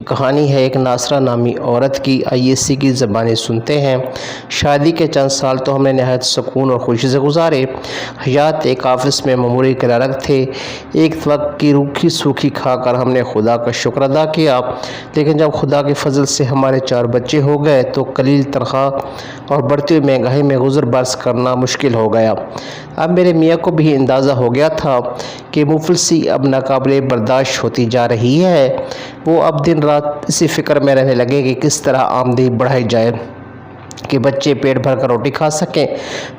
کہانی ہے ایک ناصرہ نامی عورت کی۔ آئیے اسی کی زبانی سنتے ہیں۔ شادی کے چند سال تو ہم نے نہایت سکون اور خوشی سے گزارے۔ حیات ایک آفس میں ماموری کلرک تھے۔ ایک وقت کی روکھی سوکھی کھا کر ہم نے خدا کا شکر ادا کیا، لیکن جب خدا کے فضل سے ہمارے 4 بچے ہو گئے تو قلیل تنخواہ اور بڑھتی ہوئی مہنگائی میں گزر بسر کرنا مشکل ہو گیا۔ اب میرے میاں کو بھی اندازہ ہو گیا تھا کہ مفلسی اب ناقابل برداشت ہوتی جا رہی ہے۔ وہ اب دن رات اسی فکر میں رہنے لگے کہ کس طرح آمدنی بڑھائی جائے کہ بچے پیٹ بھر کر روٹی کھا سکیں۔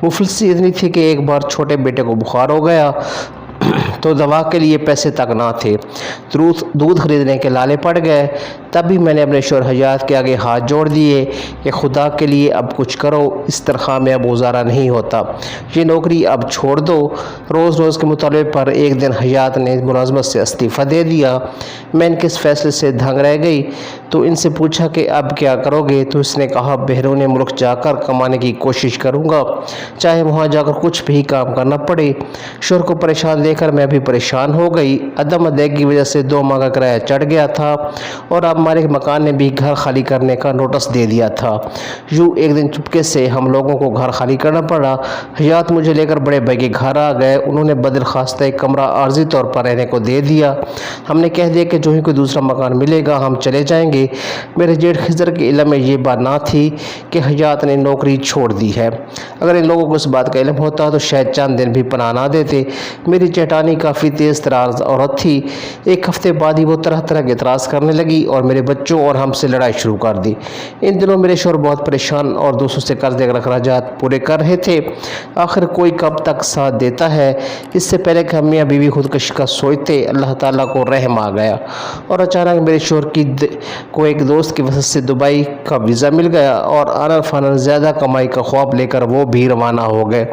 مفلسی اتنی تھی کہ ایک بار چھوٹے بیٹے کو بخار ہو گیا تو دوا کے لیے پیسے تک نہ تھے، دودھ خریدنے کے لالے پڑ گئے۔ تب بھی میں نے اپنے شوہر حیات کے آگے ہاتھ جوڑ دیے کہ خدا کے لیے اب کچھ کرو، اس تنخواہ میں اب گزارا نہیں ہوتا، یہ نوکری اب چھوڑ دو۔ روز روز کے مطالبے پر ایک دن حیات نے ملازمت سے استعفیٰ دے دیا۔ میں ان کے اس فیصلے سے دھنگ رہ گئی تو ان سے پوچھا کہ اب کیا کرو گے؟ تو اس نے کہا بیرون ملک جا کر کمانے کی کوشش کروں گا، چاہے وہاں جا کر کچھ بھی کام کرنا پڑے۔ شوہر کو پریشان دیکھ کر میں بھی پریشان ہو گئی۔ عدم ادائیگی کی وجہ سے 2 ماہ کا کرایہ چڑھ گیا تھا اور اب ہمارے مکان نے بھی گھر خالی کرنے کا نوٹس دے دیا تھا۔ یوں ایک دن چپکے سے ہم لوگوں کو گھر خالی کرنا پڑا۔ حیات مجھے لے کر بڑے بھائی کے گھر آ گئے۔ انہوں نے بدرخواستہ ایک کمرہ عارضی طور پر رہنے کو دے دیا۔ ہم نے کہہ دیا کہ جو ہی کوئی دوسرا مکان ملے گا ہم چلے جائیں گے۔ میرے جیٹھ خضر کے علم میں یہ بات نہ تھی کہ حیات نے نوکری چھوڑ دی ہے۔ اگر ان لوگوں کو اس بات کا علم ہوتا تو شاید چند دن بھی پناہ نہ دیتے۔ میری جیٹھانی کافی تیز تراز عورت تھی۔ ایک ہفتے بعد ہی وہ طرح طرح کے اعتراض کرنے لگی اور میرے بچوں اور ہم سے لڑائی شروع کر دی۔ ان دنوں میرے شوہر بہت پریشان اور دوسروں سے قرض دے کر اخراجات پورے کر رہے تھے۔ آخر کوئی کب تک ساتھ دیتا ہے؟ اس سے پہلے کہ ہم میاں بیوی خودکشی کا سوچتے، اللہ تعالیٰ کو رحم آ گیا اور اچانک میرے شوہر کو ایک دوست کی وجہ سے دبئی کا ویزا مل گیا اور آنن فانن زیادہ کمائی کا خواب لے کر وہ بھی روانہ ہو گئے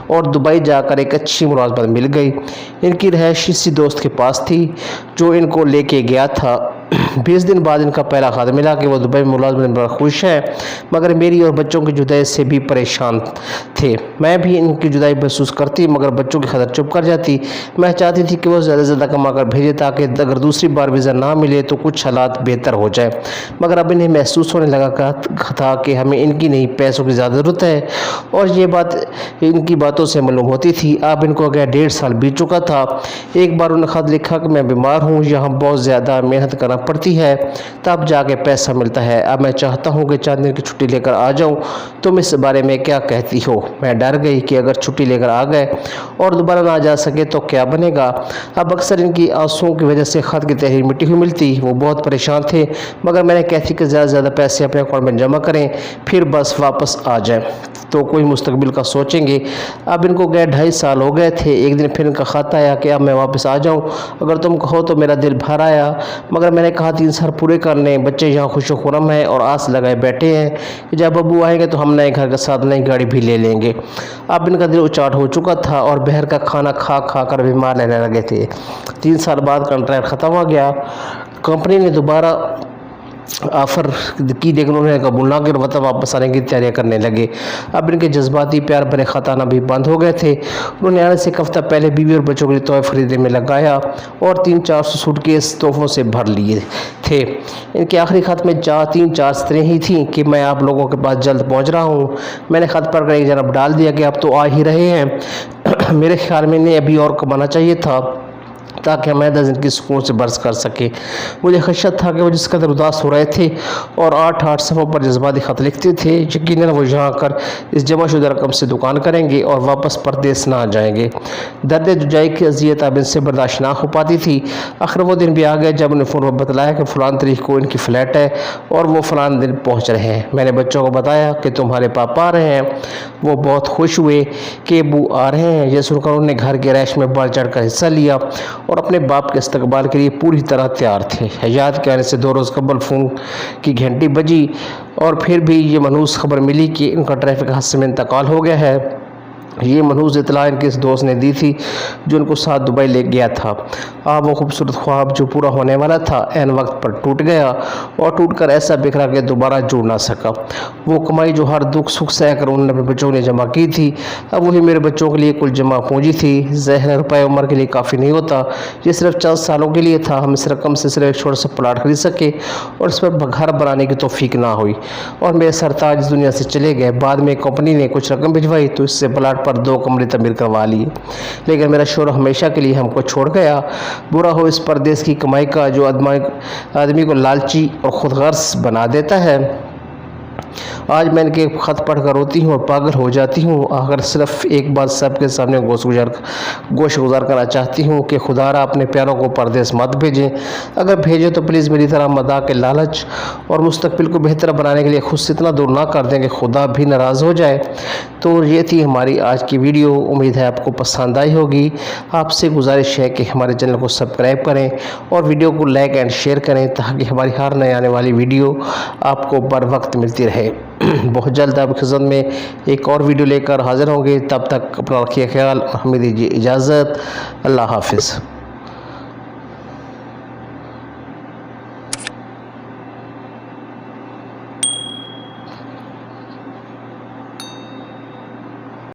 اور دبئی جا کر ایک اچھی ملازمت مل گئی۔ ان کی رہائش اسی دوست کے پاس تھی جو ان کو لے کے گیا تھا۔ 20 دن بعد ان کا پہلا خط ملا کہ وہ دبئی میں ملازمت پر خوش ہیں، مگر میری اور بچوں کی جدائی سے بھی پریشان تھے۔ میں بھی ان کی جدائی محسوس کرتی مگر بچوں کی خاطر چپ کر جاتی۔ میں چاہتی تھی کہ وہ زیادہ سے زیادہ کما کر بھیجے تاکہ اگر دوسری بار ویزا نہ ملے تو کچھ حالات بہتر ہو جائے، مگر اب انہیں محسوس ہونے لگا تھا کہ ہمیں ان کی نہیں پیسوں کی زیادہ ضرورت ہے، اور یہ بات ان کی باتوں سے معلوم ہوتی تھی۔ اب ان کو گیا 1.5 سال بیت چکا تھا۔ ایک بار انہوں نے خط لکھا کہ میں بیمار ہوں، یہاں بہت زیادہ محنت کرنا پڑتی ہے تب جا کے پیسہ ملتا ہے، اب میں چاہتا ہوں کہ چند دن کی چھٹی لے کر آ جاؤں، تم اس بارے میں کیا کہتی ہو؟ میں ڈر گئی کہ اگر چھٹی لے کر آ گئے اور دوبارہ نہ جا سکے تو کیا بنے گا۔ اب اکثر ان کی آنسوؤں کی وجہ سے خط کی تحریر مٹی ہوئی ملتی۔ وہ بہت پریشان تھے مگر میں نے کہتی کہ زیادہ سے زیادہ پیسے اپنے اکاؤنٹ میں جمع کریں، پھر بس واپس آ جائیں تو کوئی مستقبل کا سوچیں گے۔ اب ان کو گئے 2.5 سال ہو گئے تھے۔ ایک دن پھر ان کا خط آیا کہ اب میں واپس آ جاؤں، اگر تم کہو تو میرا دل بھر آیا، مگر میں نے کہا 3 سال پورے کر لیں، بچے یہاں خوش و خرم ہیں اور آس لگائے بیٹھے ہیں کہ جب ابو آئیں گے تو ہم نئے گھر کے ساتھ نئی گاڑی بھی لے لیں گے۔ اب ان کا دل اچاٹ ہو چکا تھا اور باہر کا کھانا کھا کھا کر بیمار رہنے لگے تھے۔ 3 سال بعد کنٹریکٹ ختم ہو گیا۔ کمپنی نے دوبارہ آفر کی لیکن انہوں نے قبول نہ کر وطن واپس آنے کی تیاریاں کرنے لگے۔ اب ان کے جذباتی پیار بھرے خط آنا بھی بند ہو گئے تھے۔ انہوں نے آنے سے ایک ہفتہ پہلے بیوی اور بچوں کے لیے تحفے خریدنے میں لگایا اور 300-400 سوٹ کیس تحفوں سے بھر لیے تھے۔ ان کے آخری خط میں 3-4 سطریں ہی تھیں کہ میں آپ لوگوں کے پاس جلد پہنچ رہا ہوں۔ میں نے خط پڑھ کر ایک جانب ڈال دیا کہ اب تو آ ہی رہے ہیں۔ میرے خیال میں انہیں ابھی اور کمانا چاہیے تھا تاکہ ہم 10 دن کی سکون سے برس کر سکے۔ مجھے خدشت تھا کہ وہ جس قدر اداس ہو رہے تھے اور 8 صفحوں پر جذباتی خط لکھتے تھے، یقیناً وہ یہاں کر اس جمع شدہ رقم سے دکان کریں گے اور واپس پردیس نہ جائیں گے۔ درد جدائی کی اذیت اب ان سے برداشت نہ ہو پاتی تھی۔ آخر وہ دن بھی آ گئے جب انہیں فون پر بتلایا کہ فلاں تاریخ کو ان کی فلائٹ ہے اور وہ فلاں دن پہنچ رہے ہیں۔ میں نے بچوں کو بتایا کہ تمہارے پاپا آ رہے ہیں۔ وہ بہت خوش ہوئے کہ ابو آ رہے ہیں۔ یہ سن کر انہوں نے گھر کے رہائش میں بڑھ چڑھ کر حصہ لیا اور اپنے باپ کے استقبال کے لیے پوری طرح تیار تھے۔ حیات کے آنے سے 2 روز قبل فون کی گھنٹی بجی اور پھر بھی یہ منحوس خبر ملی کہ ان کا ٹریفک حادثے میں انتقال ہو گیا ہے۔ یہ منحوس اطلاع ان کے اس دوست نے دی تھی جو ان کو ساتھ دبئی لے گیا تھا۔ وہ خوبصورت خواب جو پورا ہونے والا تھا عین وقت پر ٹوٹ گیا اور ٹوٹ کر ایسا بکھرا کہ دوبارہ جڑ نہ سکا۔ وہ کمائی جو ہر دکھ سکھ سہ کر انہوں نے اپنے بچوں نے جمع کی تھی، اب وہی میرے بچوں کے لیے کل جمع پونجی تھی۔ ظاہر روپے عمر کے لیے کافی نہیں ہوتا، یہ صرف چند سالوں کے لیے تھا۔ ہم اس رقم سے صرف ایک چھوٹا سا پلاٹ خرید سکے اور اس پر گھر بنانے کی توفیق نہ ہوئی، اور میرے سرتاج اس دنیا سے چلے گئے۔ بعد میں کمپنی نے کچھ رقم بھجوائی تو اس سے پلاٹ پر 2 کمرے تعمیر کروا لیے، لیکن میرا شوہر ہمیشہ کے لیے ہم کو چھوڑ گیا۔ برا ہو اس پردیس کی کمائی کا جو آدمی کو لالچی اور خود غرض بنا دیتا ہے۔ آج میں ان کے خط پڑھ کر روتی ہوں اور پاگل ہو جاتی ہوں۔ آخر صرف ایک بات سب کے سامنے گوش گزار کرنا چاہتی ہوں کہ خدا را اپنے پیاروں کو پردیس مت بھیجیں، اگر بھیجیں تو پلیز میری طرح مداح کے لالچ اور مستقبل کو بہتر بنانے کے لیے خود سے اتنا دور نہ کر دیں کہ خدا بھی ناراض ہو جائے۔ تو یہ تھی ہماری آج کی ویڈیو، امید ہے آپ کو پسند آئی ہوگی۔ آپ سے گزارش ہے کہ ہمارے چینل کو سبسکرائب کریں اور ویڈیو کو لائک اینڈ شیئر کریں تاکہ ہماری ہر نئے آنے والی ویڈیو آپ کو بر وقت ملتی رہے۔ بہت جلد آپ کی خدمت میں ایک اور ویڈیو لے کر حاضر ہوں گے، تب تک اپنا رکھیے خیال اور ہمیں دیجیے اجازت۔ اللہ حافظ۔